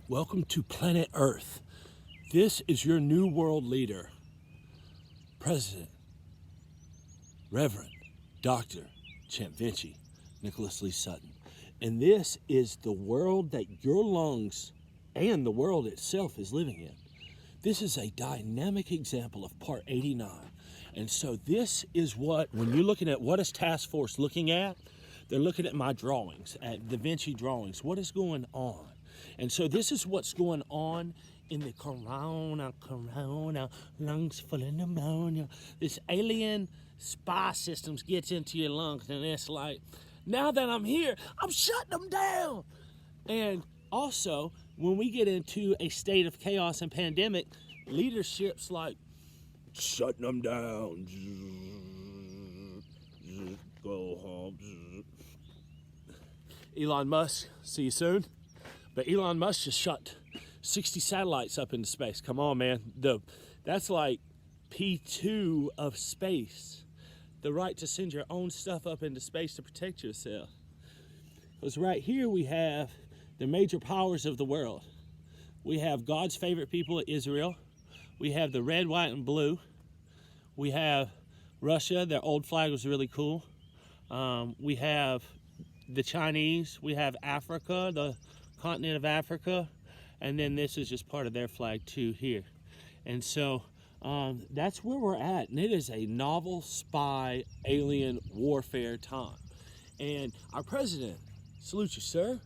Welcome to planet Earth. This is your new world leader, President, Reverend Dr. CHAMPvinchi Nicholas Lee Sutton. And this is the world that your lungs and the world itself is living in. This is a dynamic example of part 89. And so this is what, when you're looking at what is Task Force looking at, they're looking at my drawings, at Da Vinci drawings. What is going on? And so this is what's going on in the corona, lungs full of pneumonia. This alien spy systems gets into your lungs, and it's like, now that I'm here, I'm shutting them down. And also, when we get into a state of chaos and pandemic, leadership's like, shutting them down. Go home. Elon Musk, see you soon. But Elon Musk just shot 60 satellites up into space. Come on, man. That's like P2 of space. The right to send your own stuff up into space to protect yourself. Because right here we have the major powers of the world. We have God's favorite people, Israel. We have the red, white, and blue. We have Russia. Their old flag was really cool. We have the Chinese. We have Africa, the continent of Africa, and then this is just part of their flag too here. And so that's where we're at, and it is a novel spy alien warfare time. And our president, salute you, sir.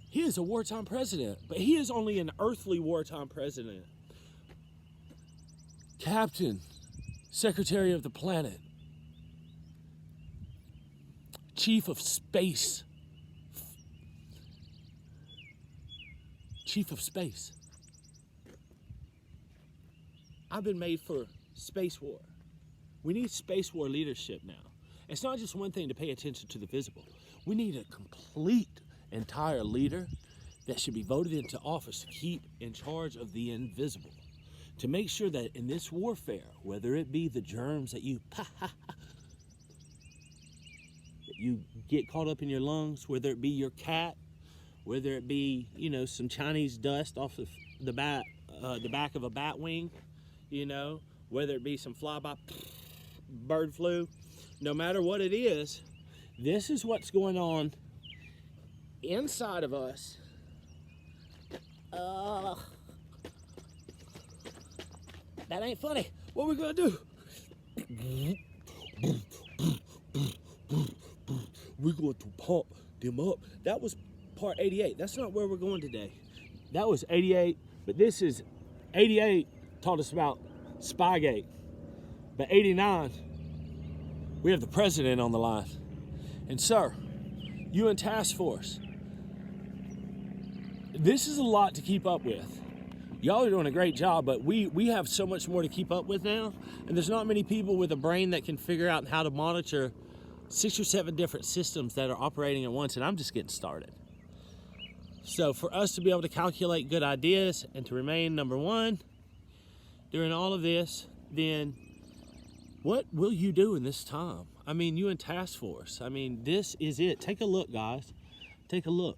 He is a wartime president, but he is only an earthly wartime president. Captain, Secretary of the planet, Chief of Space. Chief of Space. I've been made for space war. We need space war leadership now. It's not just one thing to pay attention to the visible. We need a complete, entire leader that should be voted into office to keep in charge of the invisible. To make sure that in this warfare, whether it be the germs that you get caught up in your lungs, whether it be your cat, whether it be, some Chinese dust off of the back of a bat wing, whether it be some flyby bird flu, no matter what it is, this is what's going on inside of us. That ain't funny. What are we gonna do? We're going to pump them up. That was part 88. That's not where we're going today. That was 88, but this is 88 taught us about Spygate. But 89, we have the president on the line. And sir, you in Task Force, this is a lot to keep up with. Y'all are doing a great job, but we have so much more to keep up with now, and there's not many people with a brain that can figure out how to monitor 6 or 7 different systems that are operating at once, and I'm just getting started. So for us to be able to calculate good ideas and to remain number one during all of this, then what will you do in this time? I mean, you in Task Force. I mean, this is it. Take a look, guys. Take a look.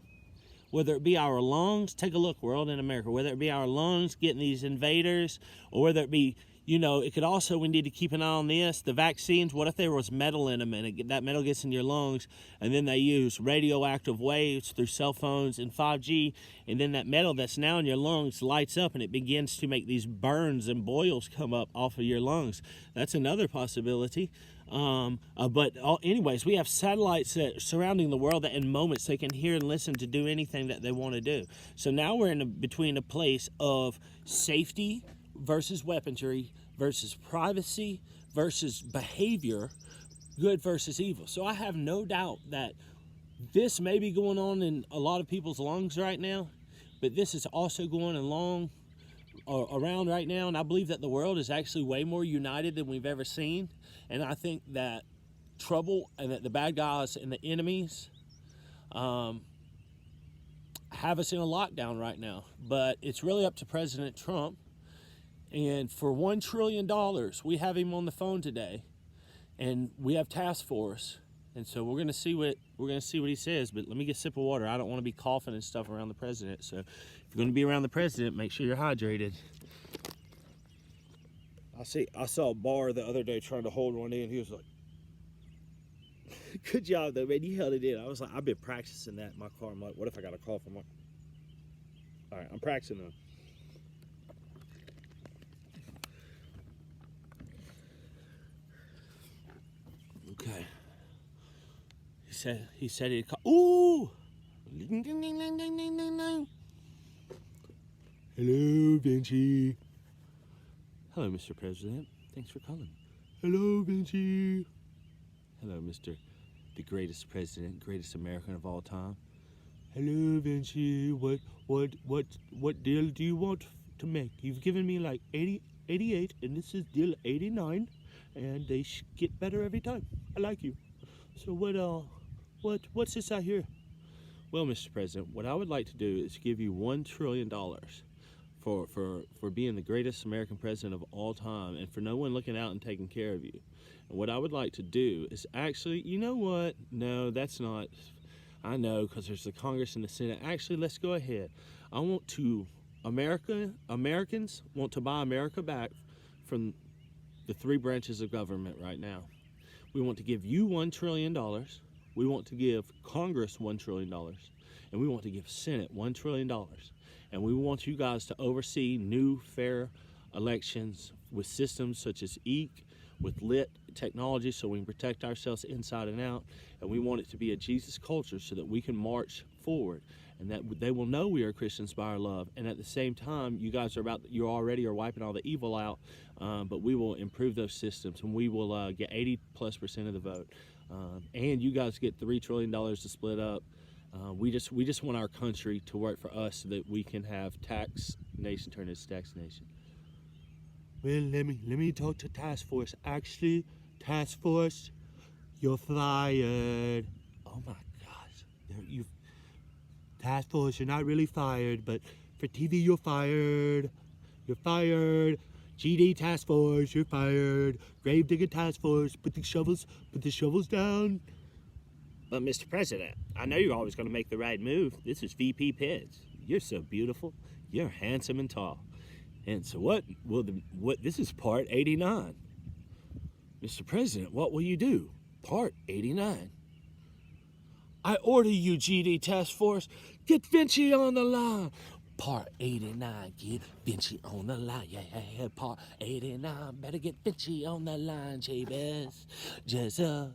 Whether it be our lungs, take a look, world in America, whether it be our lungs getting these invaders, or whether it be, it could also, we need to keep an eye on this, the vaccines. What if there was metal in them and that metal gets in your lungs, and then they use radioactive waves through cell phones and 5G, and then that metal that's now in your lungs lights up and it begins to make these burns and boils come up off of your lungs. That's another possibility. Anyways, we have satellites that surrounding the world that in moments they can hear and listen to do anything that they want to do. So now we're between a place of safety versus weaponry versus privacy versus behavior, good versus evil. So I have no doubt that this may be going on in a lot of people's lungs right now, but this is also going around right now, and I believe that the world is actually way more united than we've ever seen. And I think that trouble and that the bad guys and the enemies have us in a lockdown right now. But it's really up to President Trump. And for $1 trillion, we have him on the phone today, and we have Task Force. And so we're gonna see what he says. But let me get a sip of water. I don't want to be coughing and stuff around the president. So if you're gonna be around the president, make sure you're hydrated. I saw a bar the other day trying to hold one in. He was like, "Good job, though, man. You held it in." I was like, "I've been practicing that in my car." I'm like, "What if I got a cough?" I'm like, "All right, I'm practicing though." Okay. He said he'd call. Ooh! Ding, ding, ding, ding, ding, ding, ding, ding. Hello, Vinci. Hello, Mr. President. Thanks for calling. Hello, Vinci. Hello, Mr. the greatest president, greatest American of all time. Hello, Vinci. What deal do you want to make? You've given me like 88, and this is deal 89, and they get better every time. I like you. So what's this out here? Well, Mr. President, what I would like to do is give you $1 trillion for being the greatest American president of all time, and for no one looking out and taking care of you. And what I would like to do is actually, you know what? No, that's not. I know, because there's the Congress and the Senate. Actually, let's go ahead. I want to, Americans want to buy America back from the three branches of government right now. We want to give you $1 trillion. We want to give Congress $1 trillion. And we want to give Senate $1 trillion. And we want you guys to oversee new, fair elections with systems such as EEC, with lit technology so we can protect ourselves inside and out. And we want it to be a Jesus culture so that we can march forward, and that they will know we are Christians by our love. And at the same time, you guys you already are wiping all the evil out, but we will improve those systems, and we will get 80+% of the vote. And you guys get $3 trillion to split up. We just want our country to work for us so that we can have tax nation turn into tax nation. Well, let me talk to task force. Actually, task force, you're fired. Oh my gosh, task force, you're not really fired, but for TV, you're fired. You're fired. GD task force, you're fired. Gravedigger task force, put the shovels down. But Mr. President, I know you're always going to make the right move. This is VP Pence. You're so beautiful. You're handsome and tall. And so what this is part 89. Mr. President, what will you do? Part 89. I order you, GD Task Force, get Vinci on the line. Part 89, get Vinci on the line. Yeah, part 89, better get Vinci on the line, Jabez. Jezebel,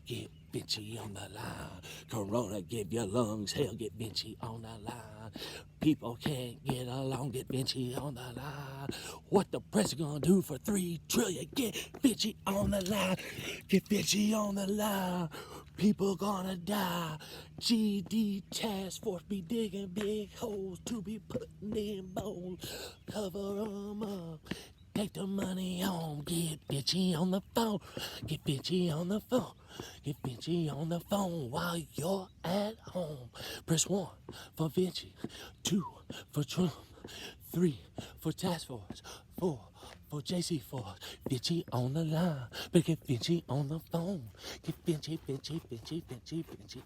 get Vinci on the line. Corona, give your lungs hell, get Vinci on the line. People can't get along, get Vinci on the line. What the president gonna do for 3 trillion? Get Vinci on the line. Get Vinci on the line. People gonna die. GD Task Force be digging big holes to be putting in bowls. Cover them up. Take the money home. Get Vinci on the phone. Get Vinci on the phone. Get Vinci on the phone while you're at home. Press 1 for Vinci, 2 for Trump, 3 for Task Force, 4 for JC Force. Vinci on the line, but get Vinci on the phone. Get Vinci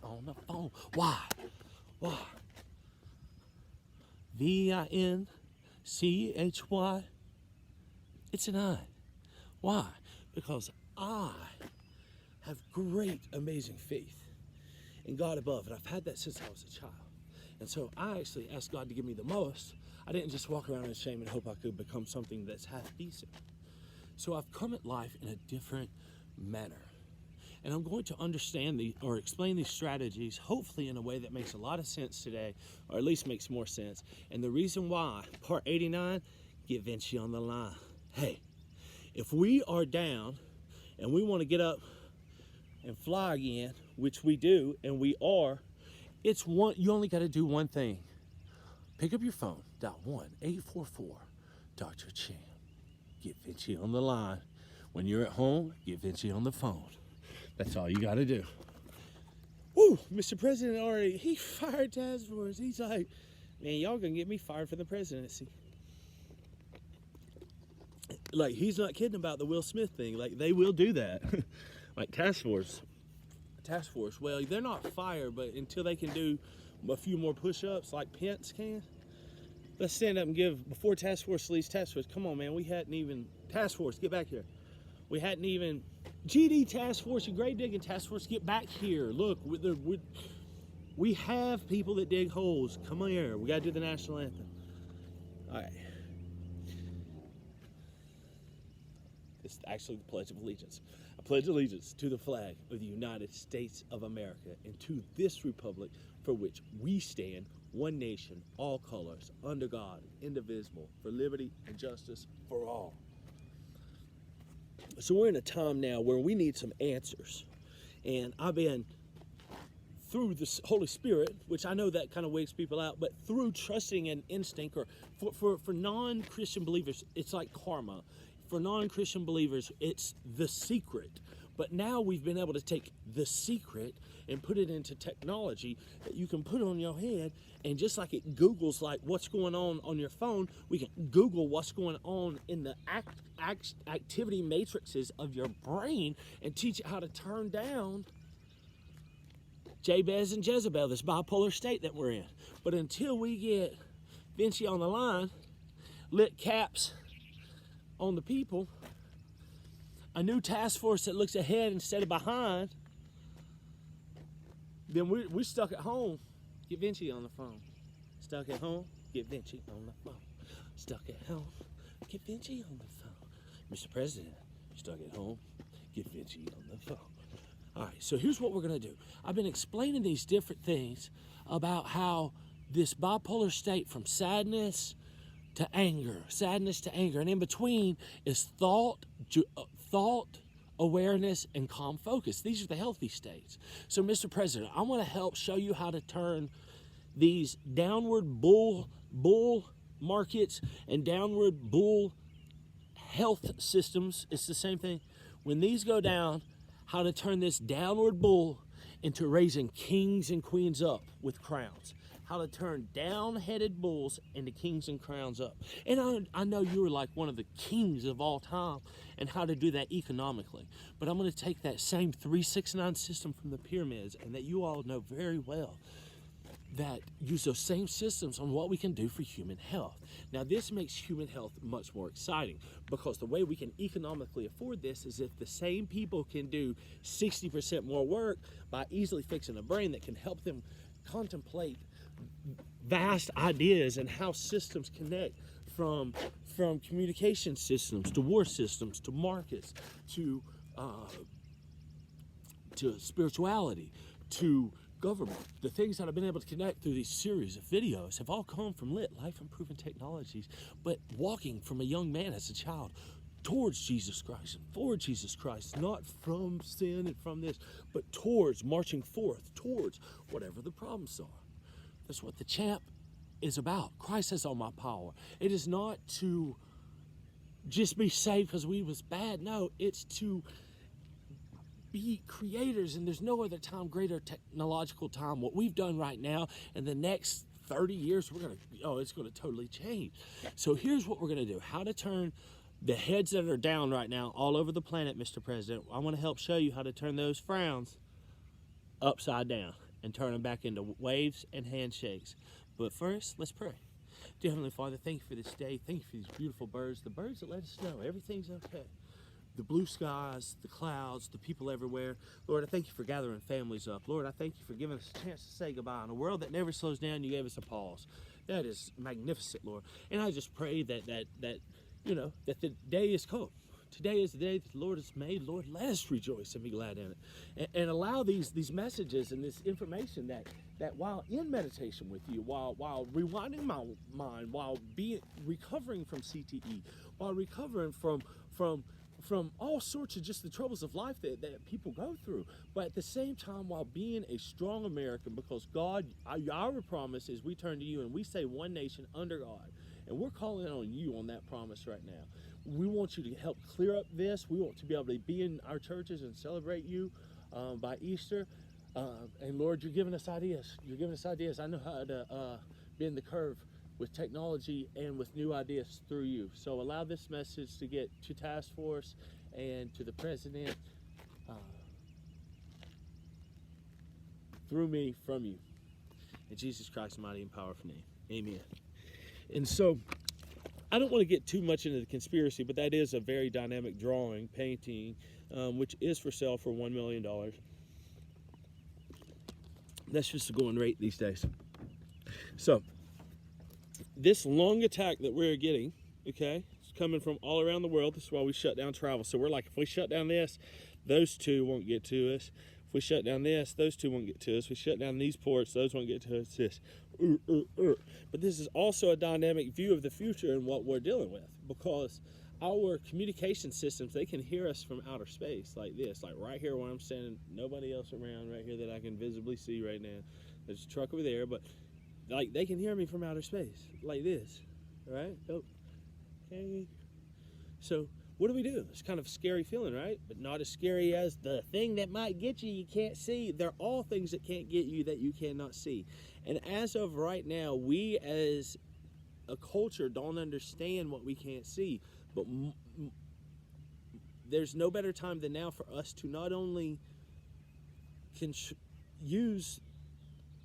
on the phone. Why? VINCHY. It's an I. Why? Because I have great, amazing faith in God above, and I've had that since I was a child. And so I actually asked God to give me the most. I didn't just walk around in shame and hope I could become something that's half decent. So I've come at life in a different manner. And I'm going to understand or explain these strategies, hopefully in a way that makes a lot of sense today, or at least makes more sense. And the reason why, part 89, get Vinci on the line. Hey, if we are down and we want to get up and fly again, which we do, and we are, you only got to do one thing. Pick up your phone, dial 1-844-Dr. Champ. Get Vinci on the line. When you're at home, get Vinci on the phone. That's all you got to do. Woo, Mr. President he fired task force. He's like, man, y'all gonna get me fired from the presidency. Like, he's not kidding about the Will Smith thing. Like, they will do that. Like task force, well, they're not fired, but until they can do a few more push-ups like Pence can, let's stand up and give, before task force leaves task force, come on, man, we hadn't even, task force, get back here. We hadn't even, GD task force and grave digging task force, get back here. Look, we have people that dig holes. Come on here, we gotta do the national anthem. All right. It's actually the Pledge of Allegiance. I pledge allegiance to the flag of the United States of America and to this republic for which we stand, one nation, all colors, under God, indivisible, for liberty and justice for all. So we're in a time now where we need some answers. And I've been, through the Holy Spirit, which I know that kind of wakes people out, but through trusting an instinct, or for non-Christian believers, it's like karma. For non-Christian believers, it's the secret. But now we've been able to take the secret and put it into technology that you can put on your head, and just like it Googles like what's going on your phone, we can Google what's going on in the activity matrices of your brain and teach it how to turn down Jabez and Jezebel, this bipolar state that we're in. But until we get Vinci on the line, lit caps on the people, a new task force that looks ahead instead of behind, then we're stuck at home. Get Vinci on the phone. Stuck at home, get Vinci on the phone. Stuck at home, get Vinci on the phone. Mr. President, stuck at home, get Vinci on the phone. All right, so here's what we're gonna do. I've been explaining these different things about how this bipolar state from sadness to anger, and in between is thought, awareness, and calm focus. These are the healthy states. So, Mr. President, I want to help show you how to turn these downward bull markets and downward bull health systems. It's the same thing. When these go down, how to turn this downward bull into raising kings and queens up with crowns. How to turn down-headed bulls into kings and crowns up. And I know you are like one of the kings of all time, and how to do that economically. But I'm going to take that same 369 system from the pyramids, and that you all know very well, that use those same systems on what we can do for human health. Now, this makes human health much more exciting, because the way we can economically afford this is if the same people can do 60% more work by easily fixing a brain that can help them contemplate vast ideas and how systems connect, from communication systems to war systems to markets to spirituality to government. The things that I've been able to connect through these series of videos have all come from lit life-improving technologies, but walking from a young man as a child towards Jesus Christ and for Jesus Christ, not from sin and from this, but towards marching forth towards whatever the problems are. That's what the champ is about. Christ has all my power. It is not to just be saved because we was bad. No, it's to be creators, and there's no other time, greater technological time. What we've done right now, in the next 30 years, it's gonna totally change. So here's what we're gonna do. How to turn the heads that are down right now all over the planet, Mr. President. I wanna help show you how to turn those frowns upside down and turn them back into waves and handshakes. But first, let's pray. Dear Heavenly Father, thank you for this day. Thank you for these beautiful birds, the birds that let us know everything's okay. The blue skies, the clouds, the people everywhere. Lord, I thank you for gathering families up. Lord, I thank you for giving us a chance to say goodbye. In a world that never slows down, you gave us a pause. That is magnificent, Lord. And I just pray that the day is come. Today is the day that the Lord has made. Lord, let us rejoice and be glad in it. And allow these messages and this information that while in meditation with you, while rewinding my mind, while recovering from CTE, while recovering from all sorts of just the troubles of life that people go through, but at the same time while being a strong American, because God, our promise is we turn to you and we say one nation under God. And we're calling on you on that promise right now. We want you to help clear up this. We want to be able to be in our churches and celebrate you by Easter. And Lord, you're giving us ideas. You're giving us ideas. I know how to bend the curve with technology and with new ideas through you. So allow this message to get to task force and to the president through me, from you. In Jesus Christ's mighty and powerful name. Amen. And so, I don't want to get too much into the conspiracy, but that is a very dynamic drawing, painting, which is for sale for $1 million. That's just the going rate these days. So, this long attack that we're getting, okay, it's coming from all around the world. This is why we shut down travel. So we're like, if we shut down this, those two won't get to us. If we shut down this, those two won't get to us. We shut down these ports, those won't get to us. This. But this is also a dynamic view of the future and what we're dealing with, because our communication systems, they can hear us from outer space like this, like right here where I'm standing, nobody else around right here that I can visibly see right now. There's a truck over there, but like they can hear me from outer space like this, right? Oh, okay. So what do we do? It's kind of a scary feeling, right? But not as scary as the thing that might get you can't see. They're all things that can't get you that you cannot see. And as of right now, we as a culture don't understand what we can't see. But there's no better time than now for us to not only use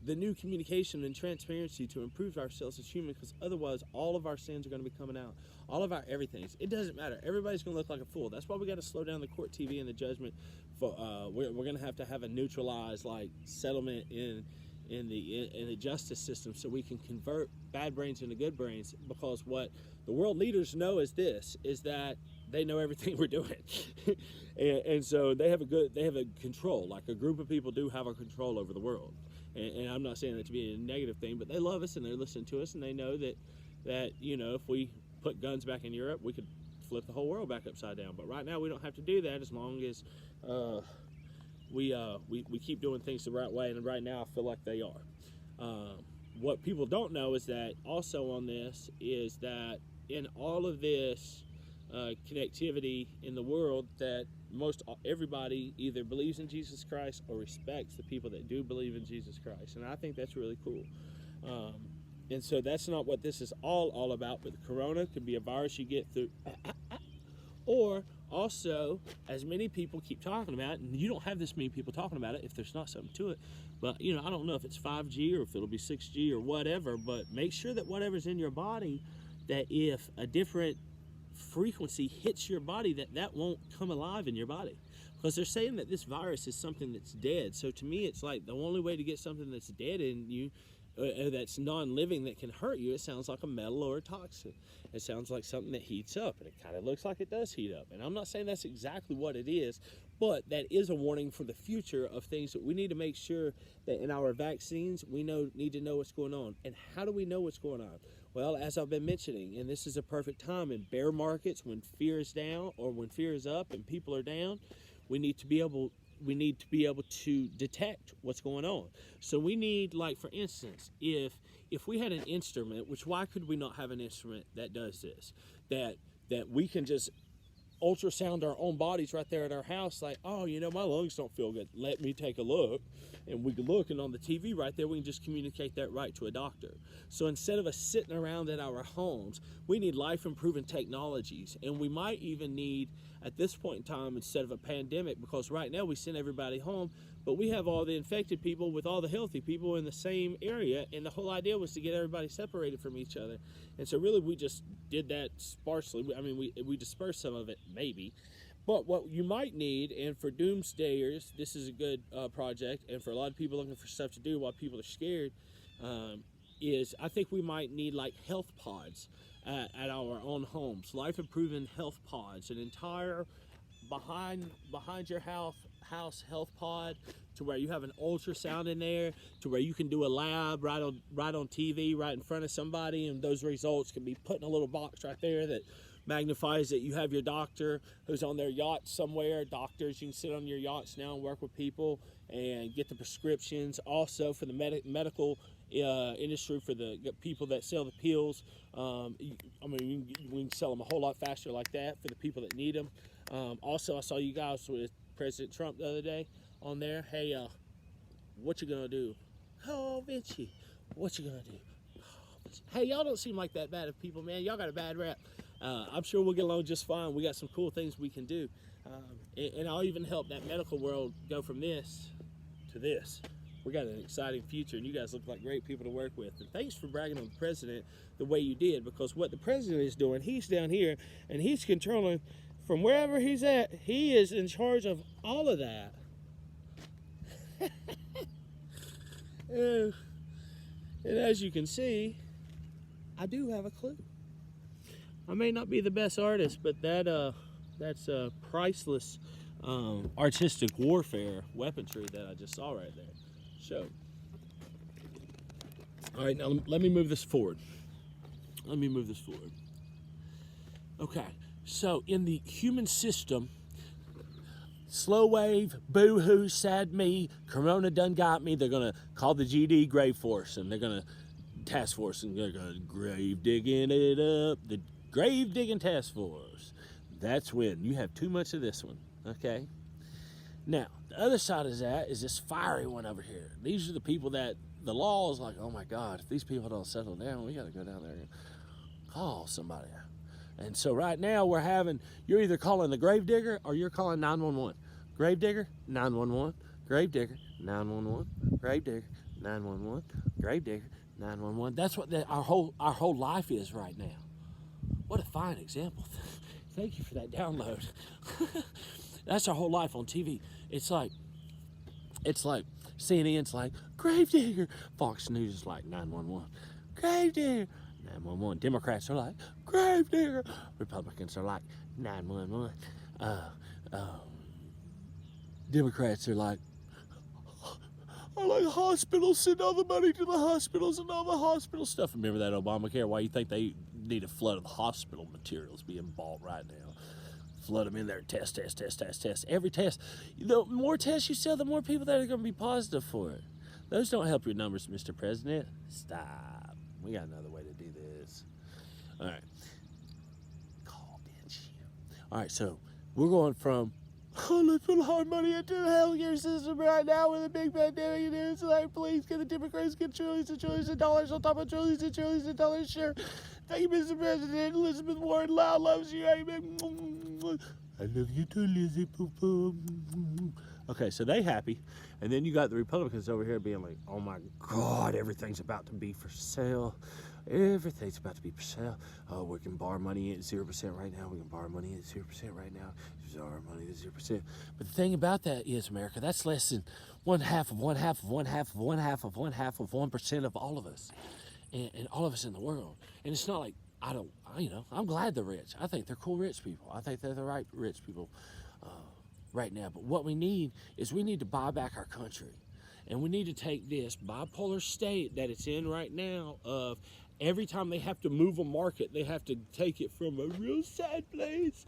the new communication and transparency to improve ourselves as humans, because otherwise all of our sins are going to be coming out. All of our everythings. It doesn't matter. Everybody's going to look like a fool. That's why we got to slow down the court TV and the judgment. For we're going to have a neutralized like settlement in the justice system, so we can convert bad brains into good brains. Because what the world leaders know is that they know everything we're doing, and so they have a control. Like a group of people do have a control over the world. And I'm not saying that to be a negative thing, but they love us and they're listening to us, and they know that you know, if we put guns back in Europe, we could flip the whole world back upside down. But right now we don't have to do that, as long as we keep doing things the right way. And right now I feel like they are. What people don't know is that also on this is that in all of this connectivity in the world, that everybody either believes in Jesus Christ or respects the people that do believe in Jesus Christ. And I think that's really cool. And so that's not what this is all about. But the corona could be a virus you get through, or also, as many people keep talking about, and you don't have this many people talking about it if there's not something to it. But you know, I don't know if it's 5G or if it'll be 6G or whatever, but make sure that whatever's in your body, that if a different frequency hits your body, that won't come alive in your body. Because they're saying that this virus is something that's dead. So to me, it's like the only way to get something that's dead in you, that's non-living, that can hurt you, it sounds like a metal or a toxin. It sounds like something that heats up, and it kind of looks like it does heat up. And I'm not saying that's exactly what it is, but that is a warning for the future of things that we need to make sure that in our vaccines, we need to know what's going on. And how do we know what's going on? Well, as I've been mentioning, and this is a perfect time in bear markets, when fear is down or when fear is up and people are down, we need to be able to detect what's going on. So we need, like for instance, if we had an instrument, which why could we not have an instrument that does this, that we can just ultrasound our own bodies right there at our house, like, oh, you know, my lungs don't feel good, let me take a look. And we can look, and on the TV right there, we can just communicate that right to a doctor. So instead of us sitting around at our homes, we need life-improving technologies. And we might even need, at this point in time, instead of a pandemic, because right now we send everybody home, but we have all the infected people with all the healthy people in the same area, and the whole idea was to get everybody separated from each other. And so really we just did that sparsely. I mean, we dispersed some of it, maybe. But what you might need, and for doomsdayers, this is a good project, and for a lot of people looking for stuff to do while people are scared, is I think we might need like health pods at our own homes, life-improving health pods, an entire behind your house health pod, to where you have an ultrasound in there, to where you can do a lab right on TV, right in front of somebody, and those results can be put in a little box right there that magnifies that you have your doctor who's on their yacht somewhere. Doctors, you can sit on your yachts now and work with people and get the prescriptions. Also for the medical industry, for the people that sell the pills, I mean, we can sell them a whole lot faster like that for the people that need them. Also, I saw you guys with President Trump the other day on there. Hey, what you gonna do? Oh, Vinci, what you gonna do? Hey, y'all don't seem like that bad of people, man. Y'all got a bad rap. I'm sure we'll get along just fine. We got some cool things we can do. And I'll even help that medical world go from this to this. We got an exciting future, and you guys look like great people to work with. And thanks for bragging on the president the way you did, because what the president is doing, he's down here, and he's controlling from wherever he's at. He is in charge of all of that. And as you can see, I do have a clue. I may not be the best artist, but that's priceless artistic warfare weaponry that I just saw right there. So, all right, now let me move this forward. Okay, so in the human system, slow wave, boo-hoo, sad me, Corona done got me. They're gonna call the GD Grave Force, and they're gonna task force, and they're gonna grave digging it up. The grave digging task force. That's when you have too much of this one. Okay. Now the other side of that is this fiery one over here. These are the people that the law is like, oh my God, if these people don't settle down, we got to go down there and call somebody. And so right now you're either calling the grave digger or you're calling 911. Grave digger, 911. Grave digger, 911. Grave digger, 911. Grave digger, 911. That's what our whole life is right now. What a fine example. Thank you for that download. That's our whole life on TV. It's like CNN's like, grave digger. Fox News is like 911. Grave digger, 911. Democrats are like, grave digger. Republicans are like, 911. Democrats are like, I like hospitals, send all the money to the hospitals and all the hospital stuff. Remember that Obamacare? Why you think they need a flood of hospital materials being bought right now? Flood them in there, test. Every test. The more tests you sell, the more people that are going to be positive for it. Those don't help your numbers, Mr. President. Stop. We got another way to do this. All right. Call Vinci. All right, so we're going from, let's put hard money into the healthcare system right now with a big pandemic, and it's like, please, can the Democrats get trillions and trillions of dollars on top of trillions and trillions of dollars? Sure. Thank you, Mr. President. Elizabeth Warren Loud loves you. Amen. I love you too, Lizzie. Okay, so they happy. And then you got the Republicans over here being like, oh my God, everything's about to be for sale. Everything's about to be for sale. Oh, we can borrow money at 0% right now. We can borrow money at 0% right now. Borrow money at 0%. But the thing about that is, America, that's less than 1/2 of 1/2 of 1/2 of 1/2 of 1/2 of 1% of all of us. And all of us in the world. And it's not like, I'm glad they're rich. I think they're cool rich people. I think they're the right rich people right now. But what we need to buy back our country. And we need to take this bipolar state that it's in right now of every time they have to move a market, they have to take it from a real sad place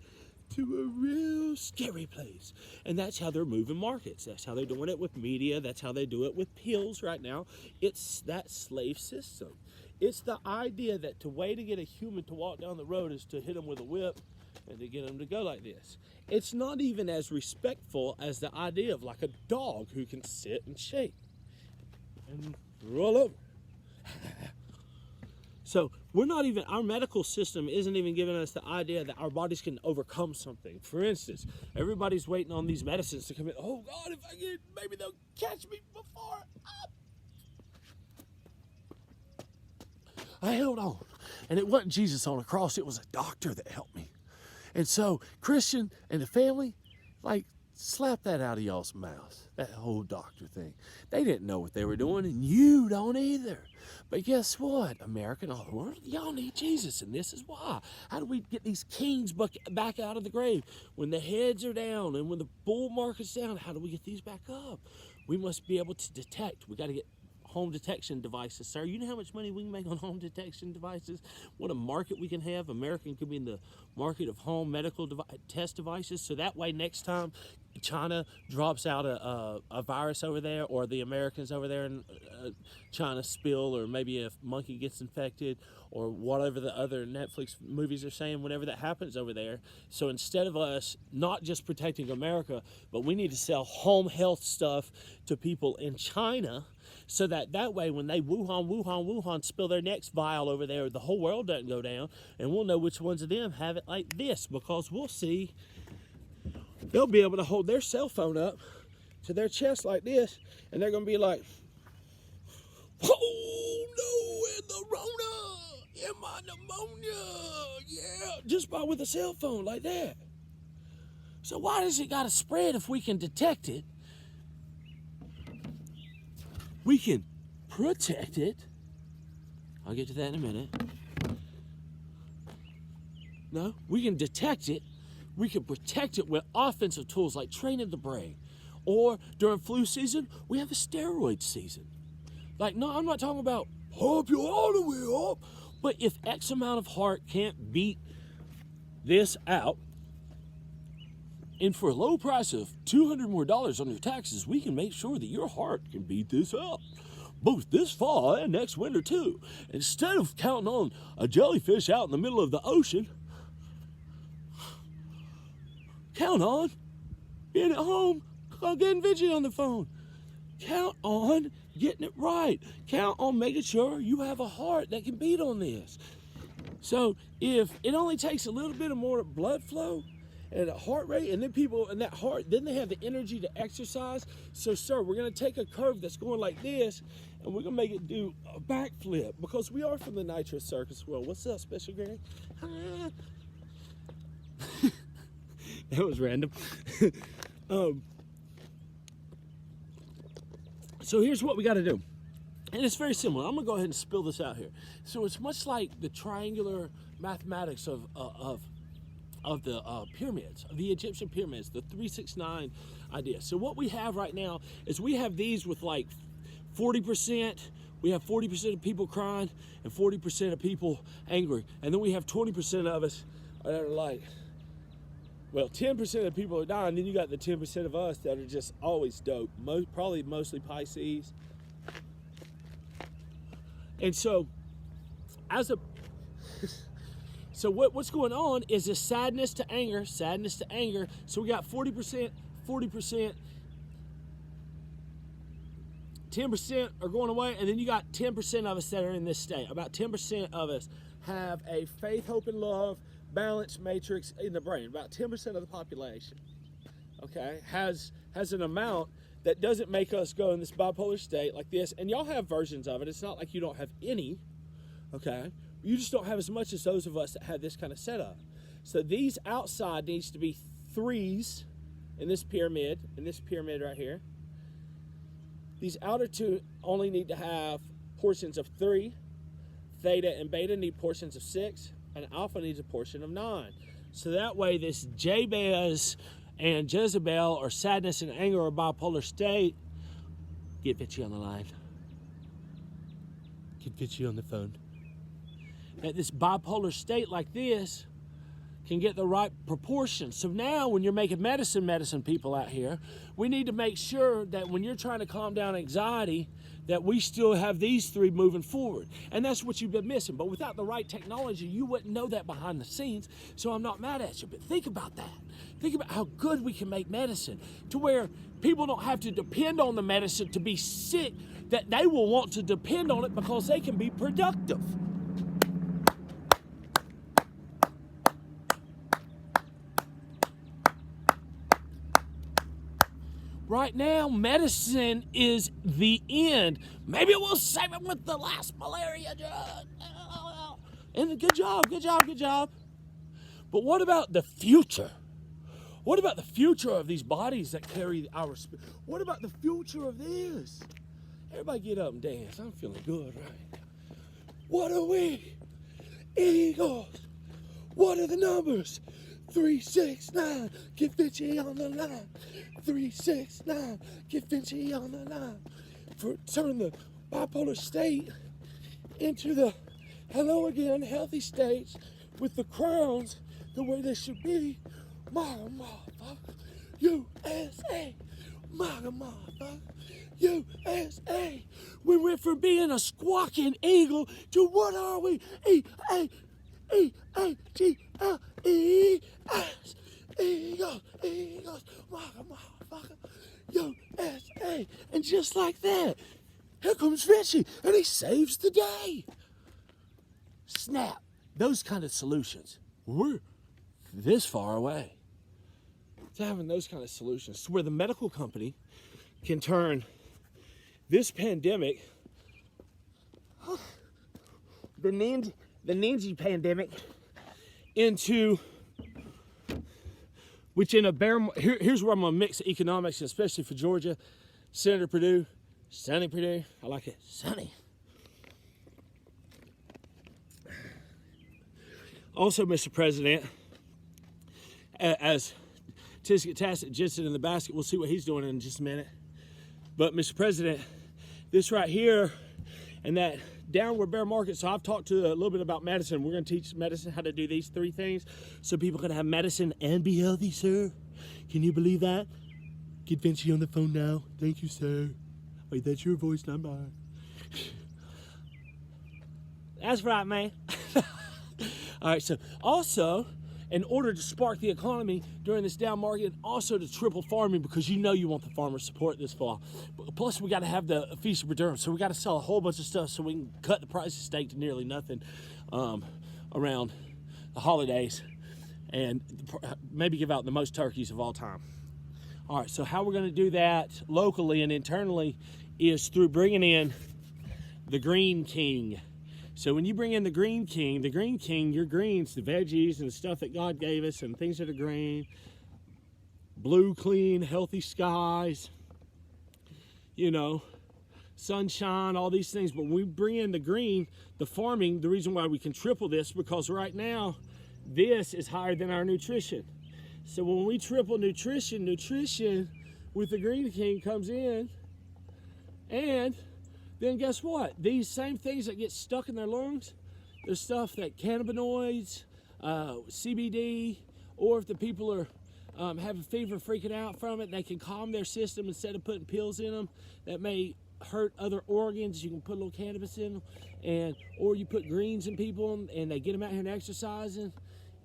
to a real scary place. And that's how they're moving markets. That's how they're doing it with media. That's how they do it with pills right now. It's that slave system. It's the idea that the way to get a human to walk down the road is to hit them with a whip and to get them to go like this. It's not even as respectful as the idea of like a dog who can sit and shake and roll over. So our medical system isn't even giving us the idea that our bodies can overcome something. For instance, everybody's waiting on these medicines to come in. Oh God, if I get, maybe they'll catch me before I held on. And it wasn't Jesus on a cross, it was a doctor that helped me. And so Christian and the family, slap that out of y'all's mouths, that whole doctor thing. They didn't know what they were doing, and you don't either. But guess what, America and all the world, y'all need Jesus, and this is why. How do we get these kings back out of the grave? When the heads are down and when the bull market's down, how do we get these back up? We must be able to detect. We got to get home detection devices, sir. You know how much money we can make on home detection devices? What a market we can have. America could be in the market of home medical test devices. So that way next time China drops out a virus over there, or the Americans over there in China spill, or maybe a monkey gets infected, or whatever the other Netflix movies are saying, whenever that happens over there. So instead of us not just protecting America, but we need to sell home health stuff to people in China, so that way when they Wuhan spill their next vial over there, the whole world doesn't go down, and we'll know which ones of them have it like this, because we'll see. They'll be able to hold their cell phone up to their chest like this, and they're going to be like, Oh no, in the Rona, in my pneumonia, yeah, just by with a cell phone like that. So why does it gotta spread if we can detect it? We can protect it. I'll get to that in a minute. No, we can detect it. We can protect it with offensive tools like training the brain. Or during flu season, we have a steroid season. Like, no, I'm not talking about pump you all the way up. But if X amount of heart can't beat this out, and for a low price of $200 more on your taxes, we can make sure that your heart can beat this out, both this fall and next winter too. Instead of counting on a jellyfish out in the middle of the ocean, count on being at home, getting Vinci on the phone. Count on getting it right. Count on making sure you have a heart that can beat on this. So if it only takes a little bit of more blood flow and a heart rate, and then people in that heart, then they have the energy to exercise. So, sir, we're going to take a curve that's going like this, and we're going to make it do a backflip, because we are from the Nitro Circus world. What's up, Special Granny? That was random. So here's what we got to do. And it's very similar. I'm going to go ahead and spill this out here. So it's much like the triangular mathematics of the pyramids, of the Egyptian pyramids, the 369 idea. So what we have right now is we have these with like 40%. We have 40% of people crying and 40% of people angry. And then we have 20% of us that are like, well, 10% of the people are dying. Then you got the 10% of us that are just always dope. Probably mostly Pisces. And so, so what's going on is this sadness to anger. So we got 40%, 10% are going away, and then you got 10% of us that are in this state. About 10% of us have a faith, hope, and love balance matrix in the brain. About 10% of the population, okay, has an amount that doesn't make us go in this bipolar state like this. And y'all have versions of it. It's not like you don't have any, okay? You just don't have as much as those of us that have this kind of setup. So these outside needs to be threes in this pyramid right here. These outer two only need to have portions of 3. Theta and beta need portions of 6. And alpha needs a portion of 9. So that way this Jabez and Jezebel, or sadness and anger, or bipolar state, get Vinci on the line. Get Vinci on the phone. That this bipolar state like this can get the right proportion. So now when you're making medicine people out here, we need to make sure that when you're trying to calm down anxiety, that we still have these 3 moving forward. And that's what you've been missing. But without the right technology, you wouldn't know that behind the scenes. So I'm not mad at you, but think about that. Think about how good we can make medicine to where people don't have to depend on the medicine to be sick, that they will want to depend on it because they can be productive. Right now, medicine is the end. Maybe we'll save it with the last malaria drug. And good job. But what about the future? What about the future of these bodies that carry our spirit? What about the future of this? Everybody get up and dance. I'm feeling good right now. What are we? Eagles. What are the numbers? 369, get Vinci on the line. 369, get Vinci on the line. Turn the bipolar state into the hello again healthy states with the crowns the way they should be. MAGA motherfucker, USA. MAGA motherfucker, USA. We went from being a squawking eagle to what are we? E-A-G-L-E-S. Eagles, motherfucker, USA. And just like that, here comes Vinci, and he saves the day. Snap. Those kind of solutions. We're this far away to having those kind of solutions, to where the medical company can turn this pandemic the ninja pandemic into, which in a here's where I'm gonna mix economics, especially for Georgia. Senator Perdue, Sonny Perdue, I like it, Sonny. Also, Mr. President, as Tisket Jensen in the basket, we'll see what he's doing in just a minute. But Mr. President, this right here and that downward bear market. So I've talked to a little bit about medicine. We're going to teach medicine how to do these 3 things so people can have medicine and be healthy, sir. Can you believe that? Get Vinci on the phone now. Thank you, sir. Wait, that's your voice, not mine. That's right, man. All right, so also, in order to spark the economy during this down market, also to triple farming, because you know you want the farmer support this fall. Plus, we got to have the feast of Durham, so we got to sell a whole bunch of stuff so we can cut the price of steak to nearly nothing around the holidays, and maybe give out the most turkeys of all time. All right, so how we're going to do that locally and internally is through bringing in the Green King. So when you bring in the Green King, your greens, the veggies and the stuff that God gave us and things that are green, blue, clean, healthy skies, you know, sunshine, all these things. But when we bring in the green, the farming, the reason why we can triple this, because right now, this is higher than our nutrition. So when we triple nutrition with the Green King comes in, and then guess what? These same things that get stuck in their lungs, the stuff that cannabinoids, CBD, or if the people are having fever, freaking out from it, they can calm their system instead of putting pills in them that may hurt other organs. You can put a little cannabis in them, or you put greens in people and they get them out here and exercising,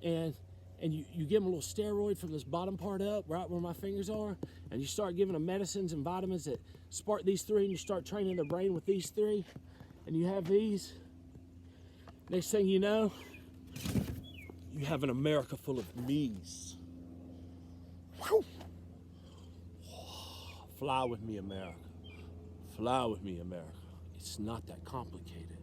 and you give them a little steroid from this bottom part up, right where my fingers are, and you start giving them medicines and vitamins that spark these 3, and you start training their brain with these 3, and you have these. Next thing you know, you have an America full of me's. Whew. Fly with me, America. Fly with me, America. It's not that complicated.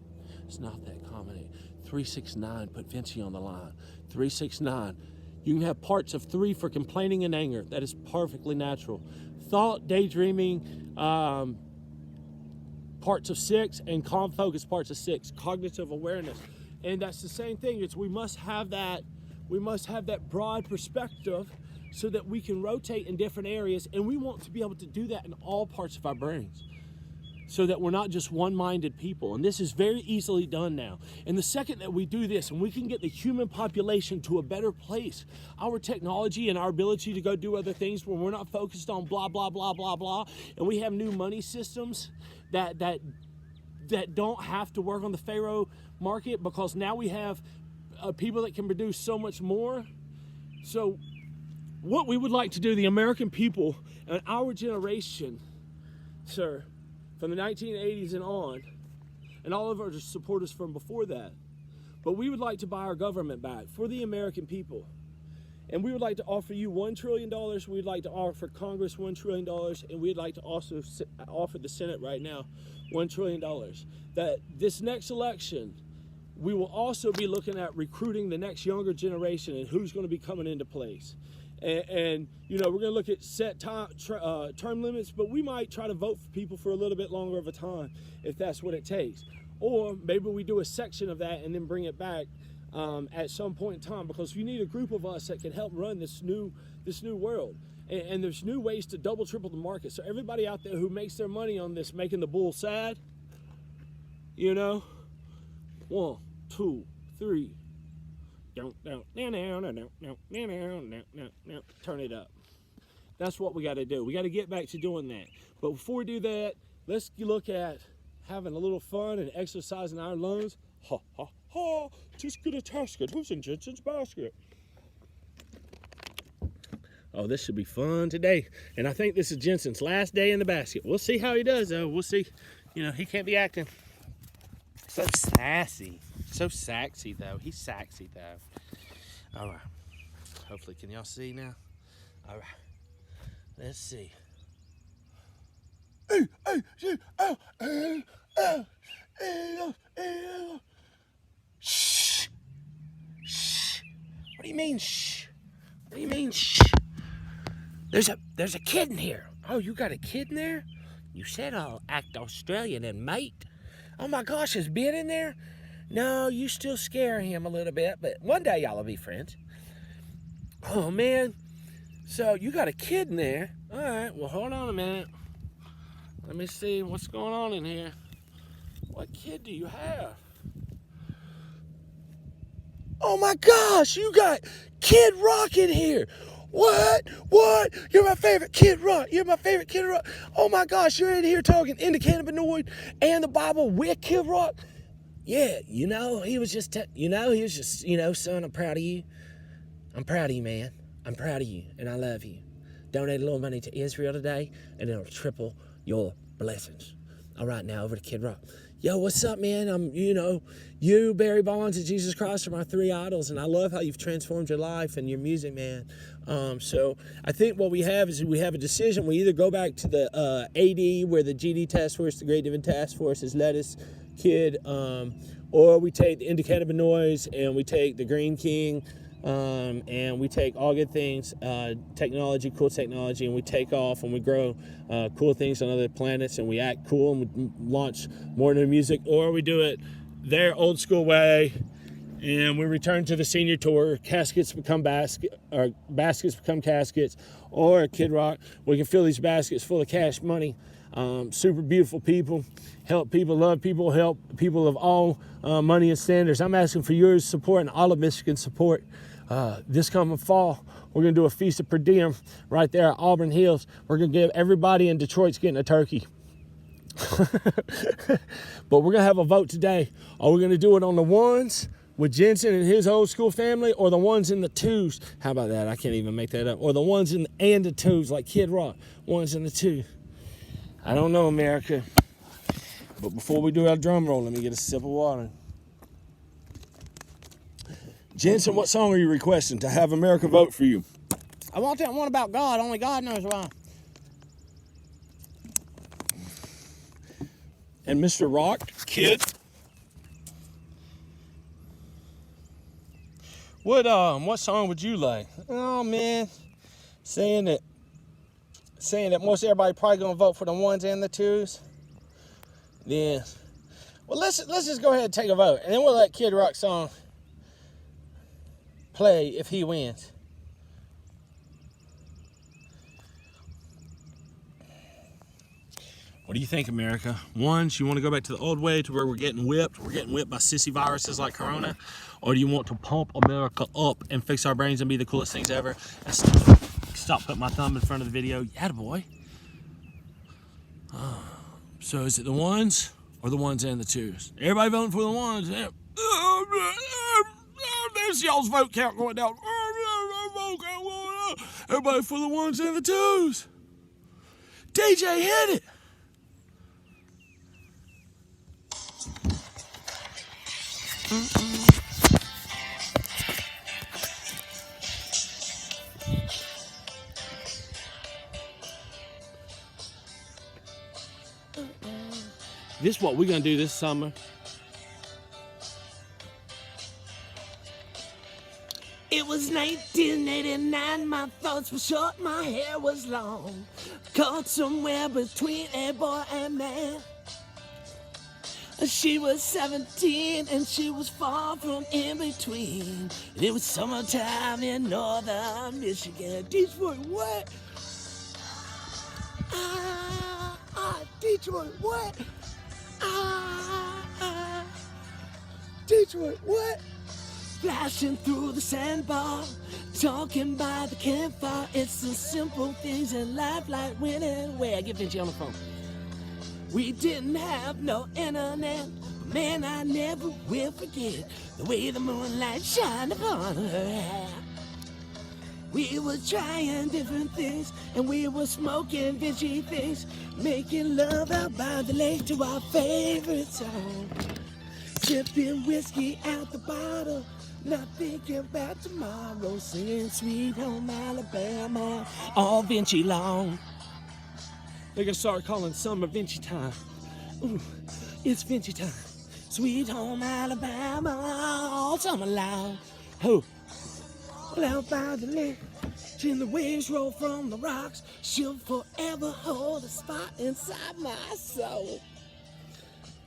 It's not that complicated. 369, put Vinci on the line. 369. You can have parts of 3 for complaining and anger. That is perfectly natural. Thought, daydreaming, parts of 6, and calm focus, parts of 6. Cognitive awareness. And that's the same thing. It's we must have that broad perspective so that we can rotate in different areas, and we want to be able to do that in all parts of our brains, so that we're not just one-minded people. And this is very easily done now. And the second that we do this and we can get the human population to a better place, our technology and our ability to go do other things where we're not focused on blah, blah, blah, blah, blah, and we have new money systems that don't have to work on the Pharaoh market, because now we have people that can produce so much more. So what we would like to do, the American people and our generation, sir, from the 1980s and on, and all of our supporters from before that. But we would like to buy our government back for the American people. And we would like to offer you $1 trillion. We'd like to offer Congress $1 trillion. And we'd like to also offer the Senate right now $1 trillion. That this next election, we will also be looking at recruiting the next younger generation and who's going to be coming into place. And you know, we're going to look at set term limits, but we might try to vote for people for a little bit longer of a time if that's what it takes. Or maybe we do a section of that and then bring it back at some point in time, because you need a group of us that can help run this new world. And there's new ways to double, triple the market. So everybody out there who makes their money on this making the bull sad, you know, 1, 2, 3. Turn it up. That's what we got to do. We got to get back to doing that. But before we do that, let's look at having a little fun and exercising our lungs. Ha, ha, ha. Just get a tasket. Who's in Jensen's basket? Oh, this should be fun today. And I think this is Jensen's last day in the basket. We'll see how he does, though. We'll see. You know, he can't be acting so sassy. So sexy, though. He's sexy, though. All right. Hopefully, can y'all see now? All right. Let's see. Shh. Shh. What do you mean, shh? What do you mean, shh? There's a kid in here. Oh, you got a kid in there? You said I'll act Australian and mate. Oh my gosh, is Ben in there? No, you still scare him a little bit, but one day y'all will be friends. Oh man, so you got a kid in there. All right, well hold on a minute. Let me see what's going on in here. What kid do you have? Oh my gosh, you got Kid Rock in here. What? You're my favorite Kid Rock. You're my favorite Kid Rock. Oh my gosh, you're in here talking in the cannabinoid and the Bible with Kid Rock. Yeah, he was just, son, I'm proud of you. I'm proud of you, man. I'm proud of you, and I love you. Donate a little money to Israel today, and it'll triple your blessings. All right, now over to Kid Rock. Yo, what's up, man? You, Barry Bonds, and Jesus Christ are my three idols, and I love how you've transformed your life and your music, man. So I think what we have is we have a decision. We either go back to the AD, where the GD Task Force, the Great Dividend Task Force, has led us, Kid, or we take the Indicannabinoids and we take the Green King, and we take all good things, technology, cool technology, and we take off and we grow cool things on other planets, and we act cool and we launch more new music, or we do it their old school way and we return to the senior tour. Caskets become baskets become caskets, or Kid Rock, we can fill these baskets full of cash money. Super beautiful people, help people, love people, help people of all money and standards. I'm asking for your support and all of Michigan's support. This coming fall, we're going to do a feast of per diem right there at Auburn Hills. We're going to give everybody in Detroit's getting a turkey. But we're going to have a vote today. Are we going to do it on the ones with Jensen and his old school family, or the ones in the twos? How about that? I can't even make that up. Or the ones in the twos, like Kid Rock, ones in the two. I don't know, America. But before we do our drum roll, let me get a sip of water. Jensen, what song are you requesting to have America vote for you? I want that one about God. Only God knows why. And Mr. Rock, Kid, what song would you like? Oh man, saying that most everybody probably gonna vote for the ones and the twos. Yeah. Well, let's just go ahead and take a vote, and then we'll let Kid Rock's song play if he wins. What do you think, America? Ones, you want to go back to the old way to where we're getting whipped? We're getting whipped by sissy viruses like Corona? Or do you want to pump America up and fix our brains and be the coolest things ever? And stop putting my thumb in front of the video. Attaboy. So is it the ones or the ones and the twos? Everybody voting for the ones. There's y'all's vote count going down. Everybody for the ones and the twos. DJ, hit it. This is what we're gonna do this summer. It was 1989, my thoughts were short, my hair was long. Caught somewhere between a boy and man. She was 17 and she was far from in between. And it was summertime in northern Michigan. Detroit, what? Detroit, what? Detroit, what? Flashing through the sandbar, talking by the campfire. It's the simple things in life, like when and where. Get Vinci on the phone. We didn't have no internet, but man, I never will forget the way the moonlight shined upon her hair. We were trying different things, and we were smoking Vinci things, making love out by the lake to our favorite song. Sipping whiskey out the bottle, not thinking about tomorrow, singing Sweet Home Alabama all Vinci long. They're gonna start calling summer Vinci time. Ooh, it's Vinci time. Sweet home Alabama, all summer long. Oh, well, out by the lake, till the waves roll from the rocks, she'll forever hold a spot inside my soul.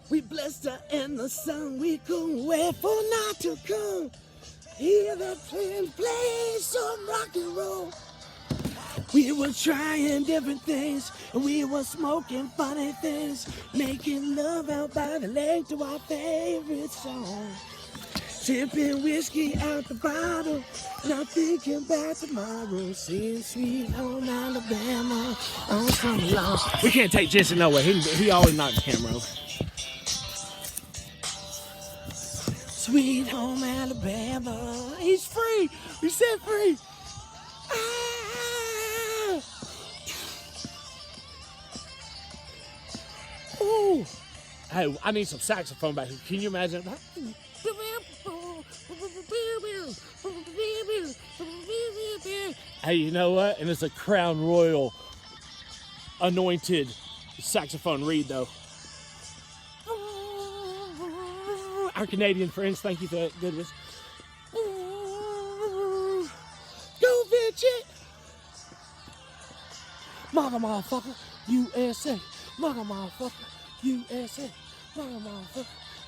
We blessed her in the sun, we couldn't wait for night to come. Hear the planes play some rock and roll. We were trying different things, and we were smoking funny things, making love out by the lake to our favorite song. Sipping whiskey out the bottle, not thinking about tomorrow, singing Sweet Home Alabama all summer long. We can't take Jensen nowhere. He always knocks the camera over. Sweet Home Alabama, he's free. We set free. Ah! Ooh. Hey, I need some saxophone back here. Can you imagine? Hey, you know what? And it's a Crown Royal anointed saxophone reed, though. Our Canadian friends, thank you for that goodness. Go Vinci! Mother motherfucker, USA. Mother motherfucker, USA. Mother motherfucker,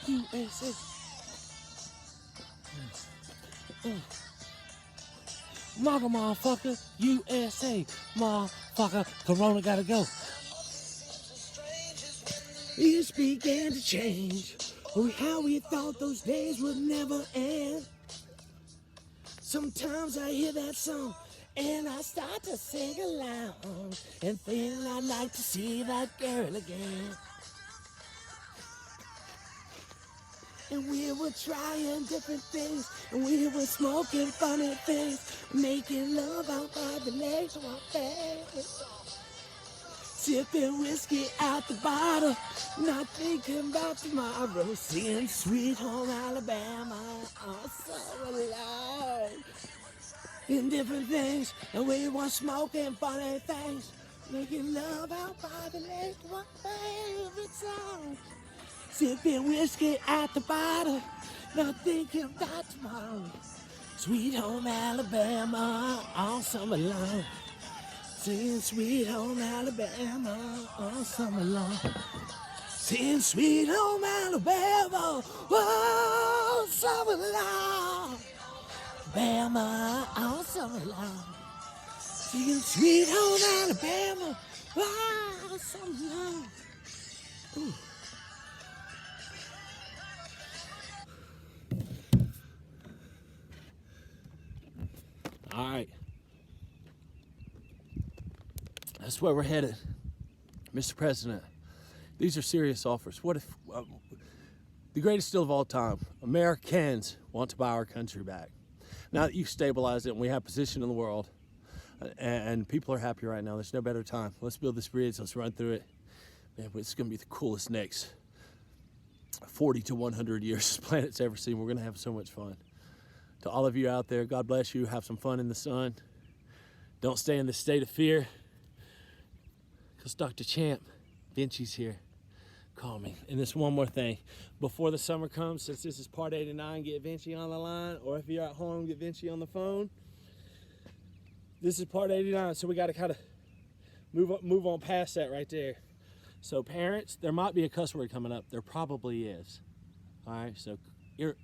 USA. Mother motherfucker, USA. Motherfucker, Corona gotta go. It began to change. Oh, how we thought those days would never end. Sometimes I hear that song and I start to sing along and think I'd like to see that girl again. And we were trying different things, and we were smoking funny things, making love out by the lake to our favorite song. Sipping whiskey out the bottle, not thinking about tomorrow, singing Sweet Home Alabama all summer long. In different things, and we were smoking funny things, making love out by the lake to our favorite song. Sipping whiskey out the bottle, not thinking about tomorrow, Sweet Home Alabama all summer long. Sing Sweet Home Alabama all summer long. Sing Sweet Home Alabama all summer long. Alabama all summer long. Sing Sweet Home Alabama all summer long. Ooh. All right. That's where we're headed, Mr. President. These are serious offers. What if the greatest deal of all time, Americans want to buy our country back? Now that you've stabilized it and we have position in the world and people are happy right now, there's no better time. Let's build this bridge. Let's run through it. Man, it's going to be the coolest next 40 to 100 years this planet's ever seen. We're going to have so much fun. To all of you out there, God bless you. Have some fun in the sun. Don't stay in the state of fear. Because Dr. CHAMPvinci's here. Call me. And this one more thing. Before the summer comes, since this is part 89, get Vinci on the line. Or if you're at home, get Vinci on the phone. This is part 89, so we got to kind of move on past that right there. So parents, there might be a cuss word coming up. There probably is. All right, so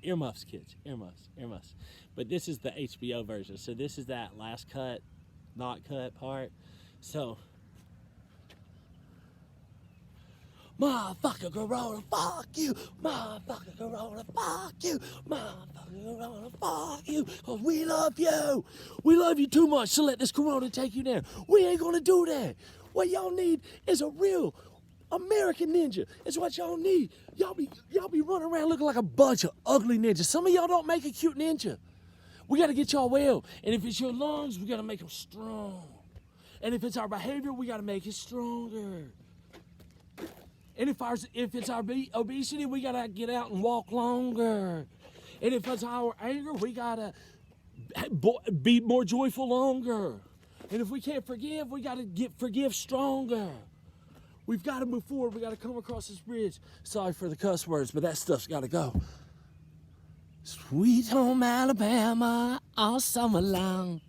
earmuffs, kids. Earmuffs. But this is the HBO version. So this is that last cut, not cut part. So... Motherfucker Corona, fuck you. Motherfucker Corona, fuck you. Motherfucker Corona, fuck you. Because we love you. We love you too much to let this Corona take you down. We ain't going to do that. What y'all need is a real American ninja. It's what y'all need. Y'all be running around looking like a bunch of ugly ninjas. Some of y'all don't make a cute ninja. We got to get y'all well. And if it's your lungs, we got to make them strong. And if it's our behavior, we got to make it stronger. And if it's our obesity, we gotta get out and walk longer. And if it's our anger, we gotta be more joyful longer. And if we can't forgive, we gotta forgive stronger. We've got to move forward. We got to come across this bridge. Sorry for the cuss words, but that stuff's got to go. Sweet home Alabama, all summer long.